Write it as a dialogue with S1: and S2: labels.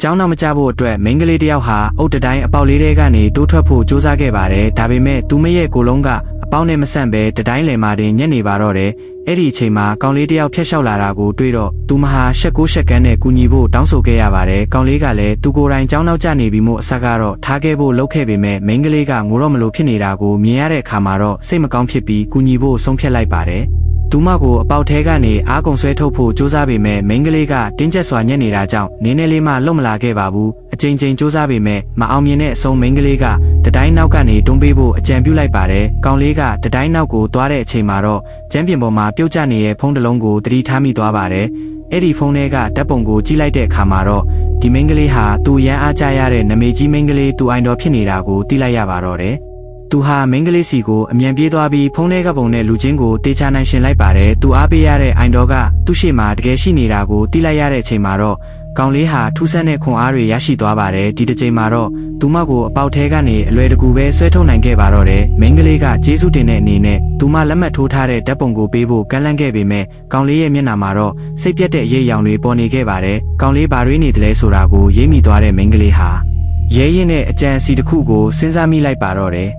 S1: ကျောင်းနောက်မကြဖို့အတွက်မိန်းကလေးတယောက်ဟာအုတ်တိုင်းအပေါက်လေးတွေကနေတိုးထွက်ဖို့ကြိုးစားခဲ့ပါတယ်ဒါပေမဲ့သူမရဲ့ကိုယ်လုံးကအပေါက်နဲ့မဆန့်ပဲတတိုင်းလယ်မှာတင်ညက်နေပါတော့တယ်အဲ့ဒီအချိန်မှာကောင်လေးတယောက်ဖျက်လျှောက်လာတာကိုတွေ့တော့သူမဟာရှက်ကိုရှက်ကန်းနဲ့ကူညီဖို့တောင်းဆိုခဲ့ရပါတယ်ကောင်လေးကလည်းသူကိုယ်တိုင်ကျောင်းနောက်ကျနေပြီမို့အဆက်ကတော့ထားခဲ့ဖို့လုပ်ခဲ့ပေမဲ့မိန်းကလေးကငိုတော့မလို့ဖြစ်နေတာကိုမြင်ရတဲ့အခါမှာတော့စိတ်မကောင်းဖြစ်ပြီးကူညီဖို့ဆုံးဖြတ်လိုက်ပါတယ်သူမကိုအပေါက်ထဲကနေအားကုန်ဆွဲထုတ်ဖို့စူးစမ်းပေမဲ့မိန်းကလေးကတင်းကျပ်စွာညက်နေတာကြောင့်နင်းနေလေးမှလွတ်မလာခဲ့ပါဘူးအချိန်ချင်းစူးစမ်းပေမဲ့မအောင်မြင်တဲ့အဆုံးမိန်းကလေးကတတိုင်းနောက်ကနေတွန်းပေးဖို့အကြံပြုလိုက်ပါတယ်ကောင်လေးကတတိုင်းနောက်ကိုသွားတဲ့အချိန်မှာတော့ကျမ်းပြင်ပေါ်မှာပြုတ်ကျနေတဲ့ဖုန်းတစ်လုံးကိုသတိထားမိသွားပါတယ်အဲ့ဒီဖုန်းထဲကဓာတ်ပုံကိုကြည့်လိုက်တဲ့အခါမှာတော့ဒီမိန်းကလေးဟာသူရန်အားကြရတဲ့နမေကြီးမိန်းကလေးသူအိုင်တော်ဖြစ်နေတာကိုသိလိုက်ရပါတော့တယ်သူဟာမိန်းကလေးစီကိုအမြန်ပြေးသွားပြီးဖုန်းထဲကပုံနဲ့လူချင်းကိုတေချာနိုင်ရှင်လိုက်ပါတယ်သူအားပေးရတဲ့အိုင်တော်ကသူ့ရှေ့မှာတကယ်ရှိနေတာကိုသိလိုက်ရတဲ့အချိန်မှာတော့ကောင်လေးဟာထူးဆန်းတဲ့ခွန်အားတွေရရှိသွားပါတယ်ဒီတစ်ချိန်မှာတော့သူမကိုအပေါက်ထဲကနေအလွယ်တကူပဲဆွဲထုတ်နိုင်ခဲ့ပါတော့တယ်မိန်းကလေးကကျေးဇူးတင်တဲ့အနေနဲ့သူမလက်မှတ်ထိုးထားတဲ့ဓာတ်ပုံကိုပေးဖို့ကမ်းလှမ်းခဲ့ပေမဲ့ကောင်လေးရဲ့မျက်နှာမှာတော့စိတ်ပြတ်တဲ့အရေးရောင်တွေပေါ်နေခဲ့ပါတယ်ကောင်လေးဘာတွေနေတယ်လဲဆိုတာကိုရိပ်မိသွားတဲ့မိန်းကလေးဟာရဲရင်နဲ့အကြံစီတစ်ခုကိုစဉ်းစားမိလိုက်ပါတော့တယ်